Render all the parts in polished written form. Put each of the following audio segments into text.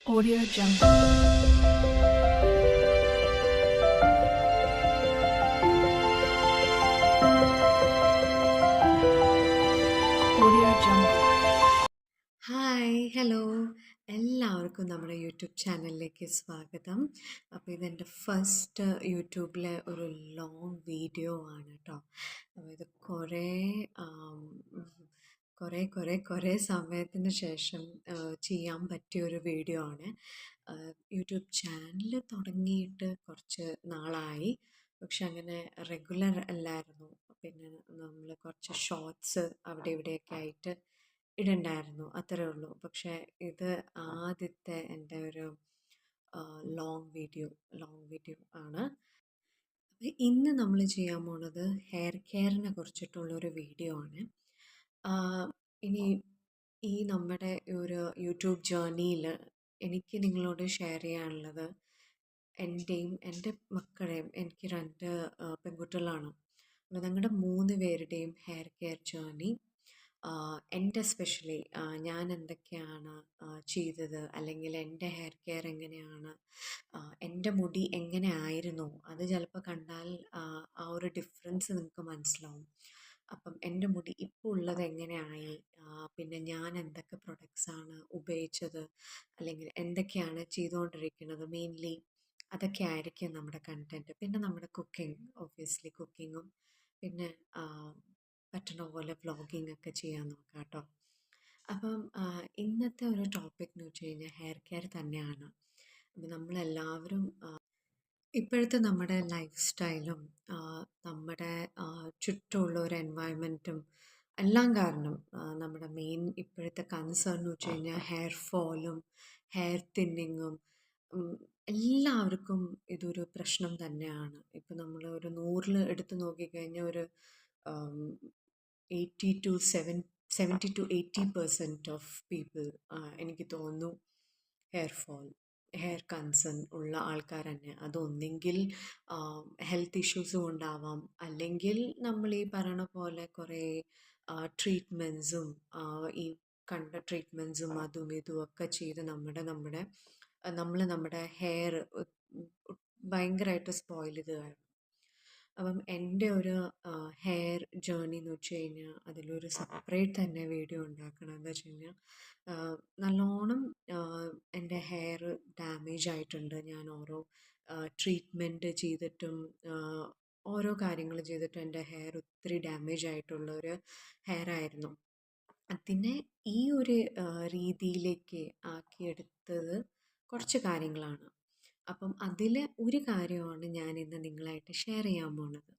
Audio Jungle. Audio Jungle. Hi hello എല്ലാവർക്കും നമ്മുടെ YouTube ചാനലിലേക്ക് സ്വാഗതം. അപ്പോൾ ഇതെൻ്റെ ഫസ്റ്റ് യൂട്യൂബിലെ ഒരു ലോങ് വീഡിയോ ആണ് കേട്ടോ. അപ്പോൾ ഇത് കുറേ സമയത്തിന് ശേഷം ചെയ്യാൻ പറ്റിയ ഒരു വീഡിയോ ആണ്. യൂട്യൂബ് ചാനൽ തുടങ്ങിയിട്ട് കുറച്ച് നാളായി, പക്ഷെ അങ്ങനെ റെഗുലർ അല്ലായിരുന്നു. പിന്നെ നമ്മൾ കുറച്ച് ഷോർട്സ് അവിടെ ഇവിടെയൊക്കെ ആയിട്ട് ഇടണ്ടായിരുന്നു, അത്രേ ഉള്ളൂ. പക്ഷേ ഇത് ആദ്യത്തെ എൻ്റെ ഒരു ലോങ് വീഡിയോ ആണ്. ഇന്ന് നമ്മൾ ചെയ്യാൻ പോണത് ഹെയർ കെയറിനെ കുറിച്ചിട്ടുള്ളൊരു വീഡിയോ ആണ്. ഇനി ഈ നമ്മുടെ ഒരു യൂട്യൂബ് ജേർണിയിൽ എനിക്ക് നിങ്ങളോട് ഷെയർ ചെയ്യാനുള്ളത് എൻ്റെയും എൻ്റെ മക്കളെയും, എനിക്ക് 2 പെൺകുട്ടികളാണ്. അപ്പോൾ ഞങ്ങളുടെ 3 പേരുടെയും ഹെയർ കെയർ ജേർണി, എൻ്റെ എസ്പെഷ്യലി ഞാൻ എന്തൊക്കെയാണ് ചെയ്തത്, അല്ലെങ്കിൽ എൻ്റെ ഹെയർ കെയർ എങ്ങനെയാണ്, എൻ്റെ മുടി എങ്ങനെ ആയിരുന്നു, അത് ചിലപ്പോൾ കണ്ടാൽ ആ ഒരു ഡിഫറൻസ് നിങ്ങൾക്ക് മനസ്സിലാവും. അപ്പം എൻ്റെ മുടി ഇപ്പോൾ ഉള്ളത് എങ്ങനെയായി, പിന്നെ ഞാൻ എന്തൊക്കെ പ്രൊഡക്ട്സാണ് ഉപയോഗിച്ചത്, അല്ലെങ്കിൽ എന്തൊക്കെയാണ് ചെയ്തുകൊണ്ടിരിക്കുന്നത്, മെയിൻലി അതൊക്കെ ആയിരിക്കും നമ്മുടെ കണ്ടൻറ്റ്. പിന്നെ നമ്മുടെ കുക്കിംഗ്, ഒബ്വിയസ്ലി കുക്കിങ്ങും, പിന്നെ പറ്റുന്ന പോലെ വ്ളോഗിങ് ഒക്കെ ചെയ്യാൻ നോക്കാം കേട്ടോ. അപ്പം ഇന്നത്തെ ഒരു ടോപ്പിക് എന്ന് വെച്ച് കഴിഞ്ഞാൽ ഹെയർ കെയർ തന്നെയാണ്. അപ്പം നമ്മളെല്ലാവരും ഇപ്പോഴത്തെ നമ്മുടെ ലൈഫ് സ്റ്റൈലും നമ്മുടെ ചുറ്റുമുള്ള ഒരു എൻവയൺമെൻറ്റും എല്ലാം കാരണം നമ്മുടെ മെയിൻ ഇപ്പോഴത്തെ കൺസേൺ എന്ന് വെച്ച് കഴിഞ്ഞാൽ ഹെയർ ഫോളും ഹെയർ തിന്നിങ്ങും. എല്ലാവർക്കും ഇതൊരു പ്രശ്നം തന്നെയാണ്. ഇപ്പം നമ്മൾ ഒരു 100 എടുത്ത് നോക്കിക്കഴിഞ്ഞാൽ ഒരു 70-80% ഓഫ് പീപ്പിൾ, എനിക്ക് തോന്നുന്നു, ഹെയർ ഫോൾ, ഹെയർ കൺസേൺ ഉള്ള ആൾക്കാർ തന്നെ. അതൊന്നെങ്കിൽ ഹെൽത്ത് ഇഷ്യൂസ് കൊണ്ടാവാം, അല്ലെങ്കിൽ നമ്മൾ ഈ പറയണ പോലെ കുറേ ട്രീറ്റ്മെൻറ്റ്സും, ഈ കണ്ട ട്രീറ്റ്മെൻറ്റ്സും അതും ഇതും ഒക്കെ ചെയ്ത് നമ്മുടെ ഹെയർ ഭയങ്കരമായിട്ട് സ്പോയിൽ ചെയ്ത് കാണും. അപ്പം എൻ്റെ ഒരു ഹെയർ ജേർണി എന്ന് വെച്ച് കഴിഞ്ഞാൽ അതിലൊരു സെപ്പറേറ്റ് തന്നെ വീഡിയോ ഉണ്ടാക്കണം. എന്താ വെച്ച് കഴിഞ്ഞാൽ നല്ലോണം എൻ്റെ ഹെയർ ഡാമേജ് ആയിട്ടുണ്ട്. ഞാൻ ഓരോ ട്രീറ്റ്മെൻറ്റ് ചെയ്തിട്ടും ഓരോ കാര്യങ്ങൾ ചെയ്തിട്ടും എൻ്റെ ഹെയർ ഒത്തിരി ഡാമേജ് ആയിട്ടുള്ള ഒരു ഹെയർ ആയിരുന്നു. അതിനെ ഈ ഒരു രീതിയിലേക്ക് ആക്കിയെടുത്തത് കുറച്ച് കാര്യങ്ങളാണ്. അപ്പം അതിലെ ഒരു കാര്യമാണ് ഞാൻ ഇന്ന് നിങ്ങളായിട്ട് ഷെയർ ചെയ്യാൻ പോണത്.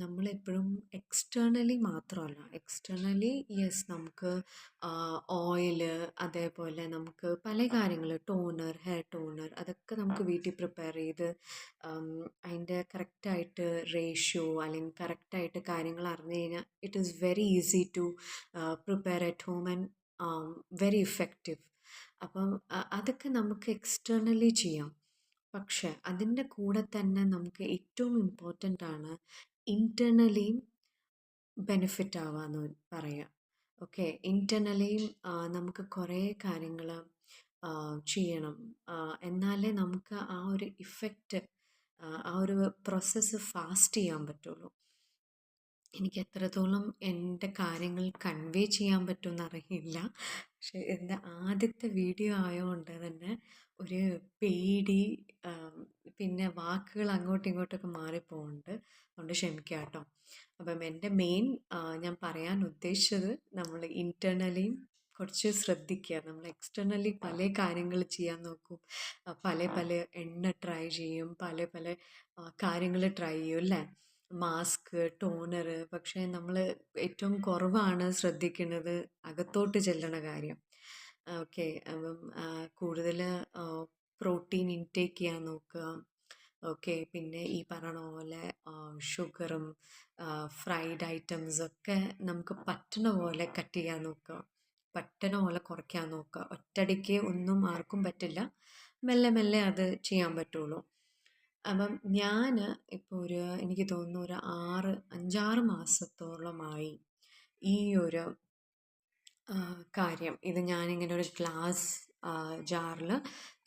നമ്മളെപ്പോഴും എക്സ്റ്റേർണലി മാത്രമല്ല, എക്സ്റ്റേർണലി യെസ്, നമുക്ക് ഓയില്, അതേപോലെ നമുക്ക് പല കാര്യങ്ങൾ, ടോണർ, ഹെയർ ടോണർ, അതൊക്കെ നമുക്ക് വീട്ടിൽ പ്രിപ്പയർ ചെയ്ത് അതിൻ്റെ കറക്റ്റായിട്ട് റേഷ്യോ അല്ലെങ്കിൽ കറക്റ്റായിട്ട് കാര്യങ്ങൾ അറിഞ്ഞു കഴിഞ്ഞാൽ it is very easy to prepare at home and very effective. അപ്പം അതൊക്കെ നമുക്ക് എക്സ്റ്റേർണലി ചെയ്യാം. പക്ഷെ അതിൻ്റെ കൂടെ തന്നെ നമുക്ക് ഏറ്റവും ഇമ്പോർട്ടൻ്റ് ആണ് ഇൻറ്റേർണലിയും ബെനിഫിറ്റ് ആവാന്ന് പറയാം. ഓക്കെ, ഇൻറ്റേർണലിയും നമുക്ക് കുറേ കാര്യങ്ങൾ ചെയ്യണം, എന്നാലേ നമുക്ക് ആ ഒരു ഇഫക്റ്റ്, ആ ഒരു പ്രോസസ്സ് ഫാസ്റ്റ് ചെയ്യാൻ പറ്റുള്ളൂ. എനിക്ക് എത്രത്തോളം എൻ്റെ കാര്യങ്ങൾ കൺവേ ചെയ്യാൻ പറ്റുമെന്ന് അറിയില്ല. പക്ഷെ എൻ്റെ ആദ്യത്തെ വീഡിയോ ആയതുകൊണ്ട് തന്നെ ഒരു പേടി, പിന്നെ വാക്കുകൾ അങ്ങോട്ടും ഇങ്ങോട്ടൊക്കെ മാറിപ്പോകുന്നുണ്ട്. അതുകൊണ്ട് ക്ഷമിക്കുക കേട്ടോ. അപ്പം എൻ്റെ മെയിൻ ഞാൻ പറയാൻ ഉദ്ദേശിച്ചത്, നമ്മൾ ഇൻറ്റേർണലിയും കുറച്ച് ശ്രദ്ധിക്കുക. നമ്മൾ എക്സ്റ്റേർണലി പല കാര്യങ്ങൾ ചെയ്യാൻ നോക്കും, പല പല എണ്ണ ട്രൈ ചെയ്യും, പല പല കാര്യങ്ങൾ ട്രൈ ചെയ്യും അല്ലേ, മാസ്ക്, ടോണർ. പക്ഷേ നമ്മൾ ഏറ്റവും കുറവാണ് ശ്രദ്ധിക്കുന്നത് അകത്തോട്ട് ചെല്ലണ കാര്യം. ഓക്കെ, അപ്പം കൂടുതൽ പ്രോട്ടീൻ ഇൻടേക്ക് ചെയ്യാൻ നോക്കുക. ഓക്കെ, പിന്നെ ഈ പറയണ പോലെ ഷുഗറും ഫ്രൈഡ് ഐറ്റംസൊക്കെ നമുക്ക് പറ്റണ പോലെ കട്ട് ചെയ്യാൻ നോക്കുക, പറ്റണ പോലെ കുറയ്ക്കാൻ നോക്കുക. ഒറ്റയടിക്ക് ഒന്നും ആർക്കും പറ്റില്ല, മെല്ലെ മെല്ലെ അത് ചെയ്യാൻ പറ്റുള്ളൂ. അപ്പം ഞാൻ ഇപ്പോൾ എനിക്ക് തോന്നുന്നു ഒരു 5-6 മാസത്തോളമായി ഈ ഒരു കാര്യം, ഇത് ഞാനിങ്ങനെ ഒരു ക്ലാസ് ജാറിൽ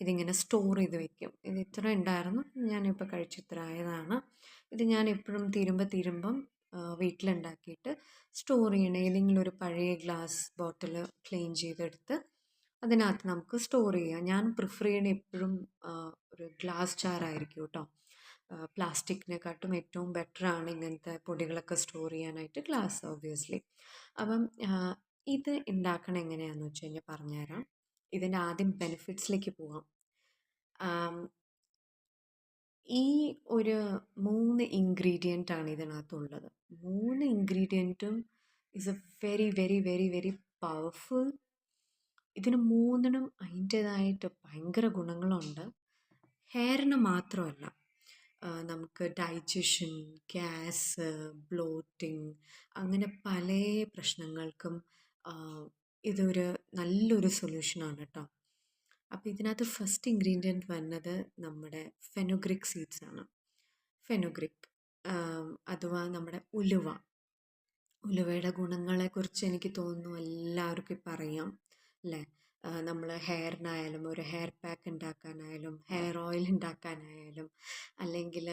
ഇതിങ്ങനെ സ്റ്റോർ ചെയ്ത് വെക്കും. ഇത് ഇത്ര ഉണ്ടായിരുന്നു, ഞാനിപ്പോൾ കഴിച്ച് ഇത്ര ആയതാണ്. ഇത് ഞാൻ എപ്പോഴും തീരുമ്പം വീട്ടിലുണ്ടാക്കിയിട്ട് സ്റ്റോർ ചെയ്യണം. ഏതെങ്കിലും ഒരു പഴയ ഗ്ലാസ് ബോട്ടിൽ ക്ലീൻ ചെയ്തെടുത്ത് അതിനകത്ത് നമുക്ക് സ്റ്റോർ ചെയ്യാം. ഞാൻ പ്രിഫർ ചെയ്യണ എപ്പോഴും ഒരു ഗ്ലാസ് ജാറായിരിക്കും കേട്ടോ. പ്ലാസ്റ്റിക്കിനെക്കാട്ടും ഏറ്റവും ബെറ്ററാണ് ഇങ്ങനത്തെ പൊടികളൊക്കെ സ്റ്റോർ ചെയ്യാനായിട്ട് ഗ്ലാസ് ഓബ്വിയസ്ലി. അപ്പം ഇത് ഉണ്ടാക്കണം എങ്ങനെയാണെന്ന് വെച്ച് കഴിഞ്ഞാൽ പറഞ്ഞുതരാം. ഇതിൻ്റെ ആദ്യം ബെനിഫിറ്റ്സിലേക്ക് പോവാം. ആം, ഈ ഒരു 3 ഇൻഗ്രീഡിയൻ്റ് ആണ് ഇതിനകത്തുള്ളത്. 3 ഇൻഗ്രീഡിയൻറ്റും is a very very very very powerful. ഇതിന് 3നും അതിൻ്റേതായിട്ട് ഭയങ്കര ഗുണങ്ങളുണ്ട്. ഹെയറിന് മാത്രമല്ല, നമുക്ക് ഡൈജഷൻ, ഗ്യാസ്, ബ്ലോട്ടിങ് അങ്ങനെ പല പ്രശ്നങ്ങൾക്കും ഇതൊരു നല്ലൊരു സൊല്യൂഷനാണ് കേട്ടോ. അപ്പോൾ ഇതിനകത്ത് ഫസ്റ്റ് ഇൻഗ്രീഡിയൻറ്റ് വരുന്നത് നമ്മുടെ ഫെനുഗ്രിക് സീഡ്സ് ആണ്. ഫെനുഗ്രിക് അഥവാ നമ്മുടെ ഉലുവ. ഉലുവയുടെ ഗുണങ്ങളെക്കുറിച്ച് എനിക്ക് തോന്നുന്നു എല്ലാവർക്കും ഇപ്പം അറിയാം അല്ലേ. നമ്മൾ ഹെയറിനായാലും ഒരു ഹെയർ പാക്ക് ഉണ്ടാക്കാനായാലും ഹെയർ ഓയിൽ ഉണ്ടാക്കാനായാലും അല്ലെങ്കിൽ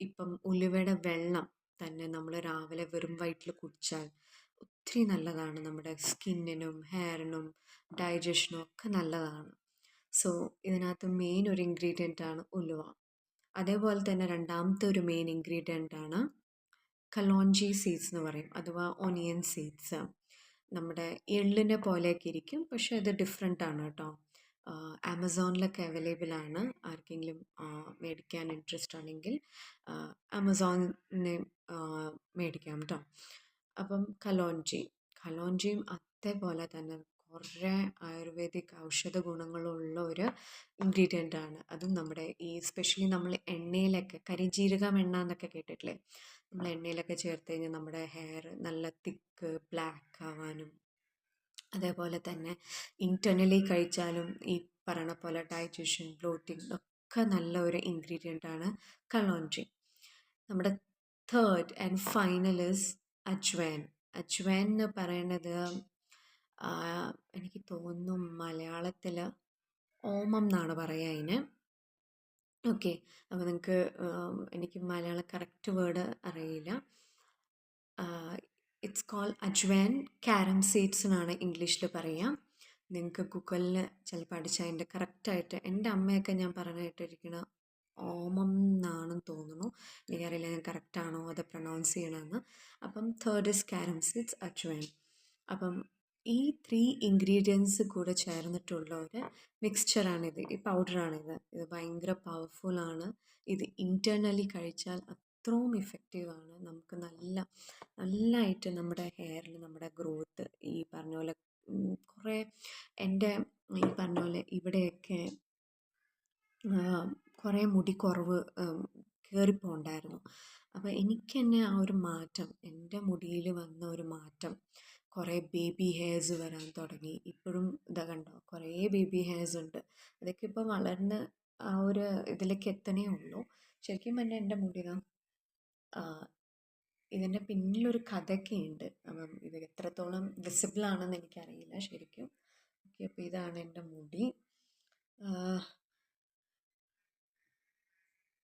ഇപ്പം ഉലുവയുടെ വെള്ളം തന്നെ നമ്മൾ രാവിലെ വെറും വയറ്റിൽ കുടിച്ചാൽ ഒത്തിരി നല്ലതാണ്. നമ്മുടെ സ്കിന്നിനും ഹെയറിനും ഡൈജഷനും ഒക്കെ നല്ലതാണ്. സോ ഇതിനകത്ത് മെയിൻ ഒരു ഇൻഗ്രീഡിയൻ്റ് ആണ് ഉലുവ. അതേപോലെ തന്നെ രണ്ടാമത്തെ ഒരു മെയിൻ ഇൻഗ്രീഡിയൻ്റ് ആണ് കലോഞ്ചി സീഡ്സ് എന്ന് പറയും, അഥവാ ഒനിയൻ സീഡ്സ്. നമ്മുടെ എള്ളിനെ പോലെയൊക്കെ ഇരിക്കും, പക്ഷേ അത് ഡിഫറെൻ്റ് ആണ് കേട്ടോ. ആമസോണിലൊക്കെ അവൈലബിൾ ആണ്. ആർക്കെങ്കിലും മേടിക്കാൻ ഇൻട്രസ്റ്റ് ആണെങ്കിൽ ആമസോണിൽ മേടിക്കാം കേട്ടോ. അപ്പം കലോഞ്ചിയും അതേപോലെ തന്നെ കുറേ ആയുർവേദിക് ഔഷധ ഗുണങ്ങളുള്ള ഒരു ഇൻഗ്രീഡിയൻ്റ് ആണ്. അതും നമ്മുടെ ഈ സ്പെഷ്യലി നമ്മൾ എണ്ണയിലൊക്കെ കരിഞ്ജീരകം എണ്ണ എന്നൊക്കെ കേട്ടിട്ടില്ലേ, നമ്മൾ എണ്ണയിലൊക്കെ ചേർത്ത് കഴിഞ്ഞാൽ നമ്മുടെ ഹെയർ നല്ല തിക്ക് ബ്ലാക്ക് ആവാനും, അതേപോലെ തന്നെ ഇൻറ്റർണലി കഴിച്ചാലും ഈ പറയണ പോലെ ഡൈജഷൻ, ബ്ലോട്ടിങ് ഒക്കെ നല്ല ഒരു ഇൻഗ്രീഡിയൻ്റ് ആണ് കലോഞ്ചി. നമ്മുടെ third and final is ajwain. Ajwain എന്ന് പറയണത് എനിക്ക് തോന്നുന്നു മലയാളത്തിൽ ഓമം എന്നാണ് പറയുക അതിന്. ഓക്കെ, അപ്പോൾ നിങ്ങൾക്ക് എനിക്ക് മലയാളം കറക്റ്റ് വേർഡ് അറിയില്ല. It's call ajwain. കാരം സീഡ്സ് എന്നാണ് ഇംഗ്ലീഷിൽ പറയുക. നിങ്ങൾക്ക് ഗൂഗിളിൽ ചിലപ്പോൾ അടിച്ചാൽ അതിൻ്റെ കറക്റ്റായിട്ട്, എൻ്റെ അമ്മയൊക്കെ ഞാൻ പറഞ്ഞിട്ടിരിക്കണ ഓമം എന്നാണെന്ന് തോന്നുന്നു. എനിക്കറിയില്ല ഞാൻ കറക്റ്റാണോ അത് പ്രൊനൗൺസ് ചെയ്യണമെന്ന്. അപ്പം തേർഡ് ഇസ് കാരം സീഡ്സ്, അജ്വൈൻ. അപ്പം ഈ 3 ഇൻഗ്രീഡിയൻസ് കൂടെ ചേർന്നിട്ടുള്ള ഒരു മിക്സ്ചറാണിത്, ഈ പൗഡറാണിത്. ഇത് ഭയങ്കര പവർഫുള്ളാണ്. ഇത് ഇൻറ്റേർണലി കഴിച്ചാൽ അത്രയും ഇഫക്റ്റീവാണ്. നമുക്ക് നല്ലതായിട്ട് നമ്മുടെ ഹെയറിൽ നമ്മുടെ ഗ്രോത്ത് ഈ പറഞ്ഞ പോലെ കുറേ എൻ്റെ ഈ പറഞ്ഞ പോലെ ഇവിടെയൊക്കെ കുറേ മുടി കുറവ് കയറിപ്പോണ്ടായിരുന്നു. അപ്പോൾ എനിക്ക് തന്നെ ആ ഒരു മാറ്റം, എൻ്റെ മുടിയിൽ വന്ന ഒരു മാറ്റം, കുറേ ബേബി ഹെയർസ് വരാൻ തുടങ്ങി. ഇപ്പോഴും ഇതാ കണ്ടോ, കുറേ ബേബി ഹെയർസ് ഉണ്ട്. അതൊക്കെ ഇപ്പോൾ വളർന്ന് ആ ഒരു ഇതിലേക്ക് എത്തണേ ഉള്ളൂ. ശരിക്കും പറഞ്ഞാൽ എൻ്റെ മുടി ഇതിൻ്റെ പിന്നിലൊരു കഥയൊക്കെ ഉണ്ട്. അപ്പം ഇത് എത്രത്തോളം വിസിബിൾ ആണെന്ന് എനിക്കറിയില്ല ശരിക്കും. ഓക്കെ, അപ്പോൾ ഇതാണ് എൻ്റെ മുടി.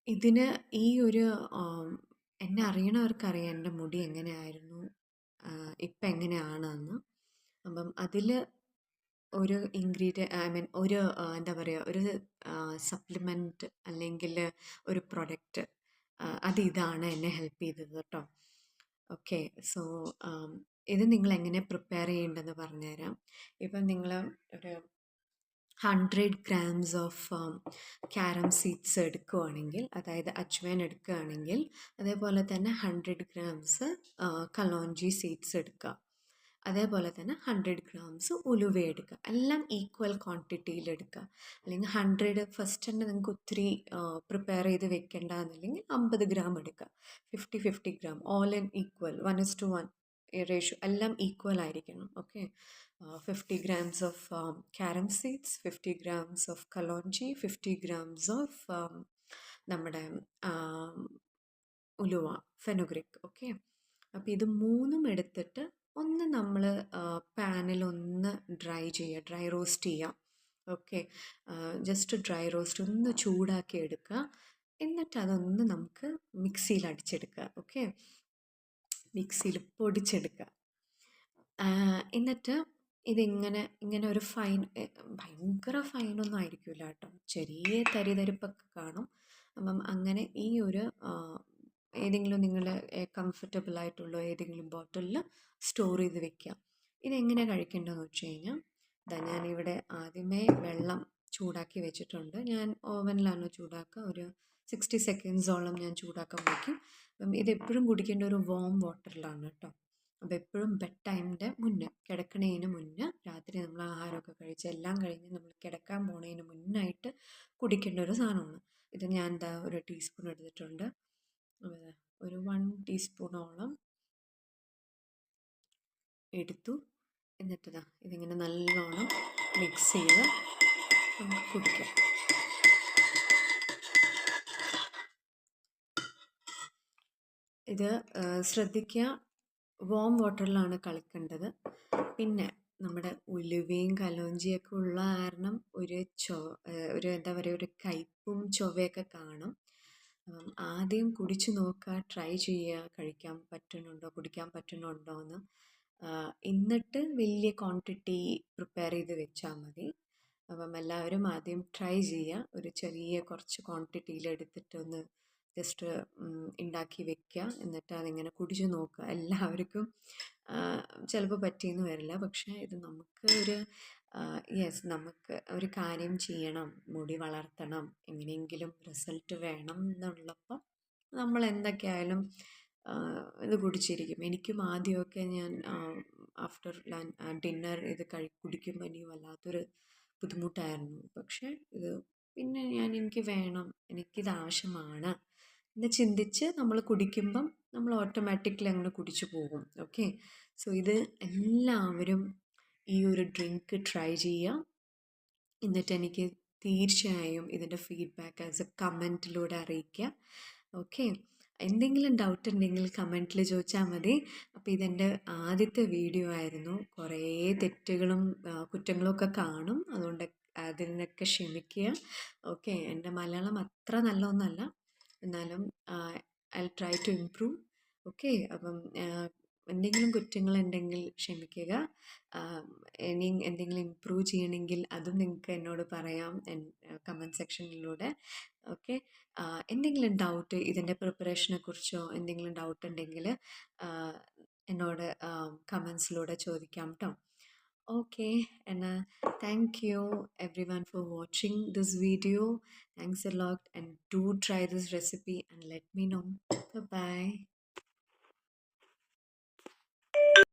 ഇതിന് ഈ ഒരു എന്നെ അറിയണവർക്കറിയാം എൻ്റെ മുടി എങ്ങനെയായിരുന്നു, ഇപ്പം എങ്ങനെയാണെന്ന്. അപ്പം അതിൽ ഒരു ഒരു എന്താ പറയുക, ഒരു സപ്ലിമെൻറ്റ് അല്ലെങ്കിൽ ഒരു പ്രൊഡക്റ്റ്, അതിതാണ് എന്നെ ഹെൽപ്പ് ചെയ്തത് കേട്ടോ. ഓക്കെ, സോ ഇത് നിങ്ങൾ എങ്ങനെ പ്രിപ്പയർ ചെയ്യേണ്ടതെന്ന് പറഞ്ഞുതരാം. ഇപ്പം നിങ്ങൾ ഒരു 100 grams ഓഫ് കാരം സീഡ്സ് എടുക്കുകയാണെങ്കിൽ, അതായത് അജ്വൈൻ എടുക്കുകയാണെങ്കിൽ, അതേപോലെ തന്നെ 100 grams കലോഞ്ചി സീഡ്സ് എടുക്കുക, അതേപോലെ തന്നെ 100 grams ഉലുവ എടുക്കുക. എല്ലാം ഈക്വൽ ക്വാണ്ടിറ്റിയിൽ എടുക്കുക. അല്ലെങ്കിൽ 100 ഫസ്റ്റ് തന്നെ നിങ്ങൾക്ക് ഒത്തിരി പ്രിപ്പയർ ചെയ്ത് വെക്കേണ്ടതെന്നില്ലെങ്കിൽ 50 gram എടുക്കുക. 50 gram all in equal, 1:1 ratio, എല്ലാം ഈക്വൽ ആയിരിക്കണം. Okay, 50 grams of carom seeds, 50 grams of kalonji, 50 grams of നമ്മുടെ ഉലുവ, ഫെനുഗ്രിക്. ഓക്കെ, അപ്പോൾ ഇത് മൂന്നും എടുത്തിട്ട് ഒന്ന് നമ്മൾ പാനിൽ ഒന്ന് ഡ്രൈ റോസ്റ്റ് ചെയ്യുക. ഓക്കെ. ജസ്റ്റ് ഡ്രൈ റോസ്റ്റ് ഒന്ന് ചൂടാക്കി എടുക്കുക. എന്നിട്ട് അതൊന്ന് നമുക്ക് മിക്സിയിൽ അടിച്ചെടുക്കുക. ഓക്കെ. മിക്സിയിൽ പൊടിച്ചെടുക്കുക. എന്നിട്ട് ഇങ്ങനെ ഒരു ഫൈൻ, ഭയങ്കര ഫൈനൊന്നും ആയിരിക്കില്ല കേട്ടോ, ചെറിയ തരിതരിപ്പൊക്കെ കാണും. അപ്പം അങ്ങനെ ഈ ഒരു ഏതെങ്കിലും നിങ്ങൾ കംഫർട്ടബിൾ ആയിട്ടുള്ള ഏതെങ്കിലും ബോട്ടിലിൽ സ്റ്റോർ ചെയ്ത് വെക്കുക. ഇതെങ്ങനെ കഴിക്കേണ്ടതെന്ന് വെച്ച് കഴിഞ്ഞാൽ, ഇതാ ഞാനിവിടെ ആദ്യമേ വെള്ളം ചൂടാക്കി വെച്ചിട്ടുണ്ട്. ഞാൻ ഓവനിലാണ് ചൂടാക്കുക. ഒരു 60 സെക്കൻഡ്സോളം ഞാൻ ചൂടാക്കാൻ വയ്ക്കും. അപ്പം ഇതെപ്പോഴും കുടിക്കേണ്ട ഒരു വാം വാട്ടറിലാണ് കേട്ടോ. അപ്പോൾ എപ്പോഴും ബെഡ് ടൈമിൻ്റെ മുന്നേ, കിടക്കണതിന് മുന്നേ, രാത്രി നമ്മൾ ആഹാരമൊക്കെ കഴിച്ച് എല്ലാം കഴിഞ്ഞ് നമ്മൾ കിടക്കാൻ പോണതിന് മുന്നായിട്ട് കുടിക്കേണ്ട ഒരു സാധനമാണ് ഇത്. ഞാൻ എന്താ ഒരു ടീസ്പൂൺ എടുത്തിട്ടുണ്ട്. ഒരു 1 ടീസ്പൂണോളം എടുത്തു. എന്നിട്ട് ഇതിങ്ങനെ നല്ലോണം മിക്സ് ചെയ്ത് നമുക്ക് കുടിക്കാം. ഇത് ശ്രദ്ധിക്കുക, വാം വാട്ടറിലാണ് കളിക്കേണ്ടത്. പിന്നെ നമ്മുടെ ഉലുവയും കലോഞ്ചിയൊക്കെ ഉള്ള കാരണം ഒരു എന്താ പറയുക, ഒരു കയ്പും ചൊവയൊക്കെ കാണും. ആദ്യം കുടിച്ച് നോക്കുക, ട്രൈ ചെയ്യുക, കുടിക്കാൻ പറ്റുന്നുണ്ടോ എന്ന്. എന്നിട്ട് വലിയ ക്വാണ്ടിറ്റി പ്രിപ്പയർ ചെയ്ത് വെച്ചാൽ മതി. അപ്പം എല്ലാവരും ആദ്യം ട്രൈ ചെയ്യുക. ഒരു ചെറിയ കുറച്ച് ക്വാണ്ടിറ്റിയിൽ എടുത്തിട്ട് ഒന്ന് ജസ്റ്റ് ഉണ്ടാക്കി വെക്കുക. എന്നിട്ട് അതിങ്ങനെ കുടിച്ച് നോക്കുക. എല്ലാവർക്കും ചിലപ്പോൾ പറ്റിയെന്ന് വരില്ല. പക്ഷേ ഇത് നമുക്ക് നമുക്ക് ഒരു കാര്യം ചെയ്യണം, മുടി വളർത്തണം, എങ്ങനെയെങ്കിലും റിസൾട്ട് വേണം എന്നുള്ളപ്പോൾ നമ്മൾ എന്തൊക്കെയായാലും ഇത് കുടിച്ചിരിക്കും. എനിക്കും ആദ്യമൊക്കെ ഞാൻ ആഫ്റ്റർ ഡിന്നർ ഇത് കുടിക്കുമ്പോൾ എനിക്ക് വല്ലാത്തൊരു ബുദ്ധിമുട്ടായിരുന്നു. പക്ഷേ ഇത് പിന്നെ എനിക്ക് വേണം, എനിക്കിത് ആവശ്യമാണ് എന്ന് ചിന്തിച്ച് നമ്മൾ കുടിക്കുമ്പം നമ്മൾ ഓട്ടോമാറ്റിക്കലി അങ്ങനെ കുടിച്ചു പോകും. ഓക്കെ. സോ ഇത് എല്ലാവരും ഈ ഒരു ഡ്രിങ്ക് ട്രൈ ചെയ്യുക. എന്നിട്ട് എനിക്ക് തീർച്ചയായും ഇതിൻ്റെ ഫീഡ്ബാക്ക് ആസ് എ കമൻറ്റിലൂടെ അറിയിക്കുക. ഓക്കെ. എന്തെങ്കിലും ഡൗട്ട് ഉണ്ടെങ്കിൽ കമൻറ്റിൽ ചോദിച്ചാൽ മതി. അപ്പോൾ ഇതെൻ്റെ ആദ്യത്തെ വീഡിയോ ആയിരുന്നു. കുറേ തെറ്റുകളും കുറ്റങ്ങളൊക്കെ കാണും. അതുകൊണ്ട് അതിനൊക്കെ ക്ഷമിക്കുക. ഓക്കെ. എൻ്റെ മലയാളം അത്ര നല്ലതൊന്നുമല്ല, എന്നാലും I try to improve. Okay. അപ്പം എന്തെങ്കിലും കുറ്റങ്ങളുണ്ടെങ്കിൽ ക്ഷമിക്കുക. ഇനി എന്തെങ്കിലും ഇമ്പ്രൂവ് ചെയ്യണമെങ്കിൽ അതും നിങ്ങൾക്ക് എന്നോട് പറയാം കമൻറ്റ് സെക്ഷനിലൂടെ. ഓക്കെ. എന്തെങ്കിലും ഡൗട്ട് ഇതിൻ്റെ പ്രിപ്പറേഷനെ കുറിച്ചോ എന്തെങ്കിലും ഡൗട്ട് ഉണ്ടെങ്കിൽ എന്നോട് കമൻസിലൂടെ ചോദിക്കാം കേട്ടോ. Okay, and thank you everyone for watching this video. Thanks a lot, and do try this recipe and let me know. Bye bye.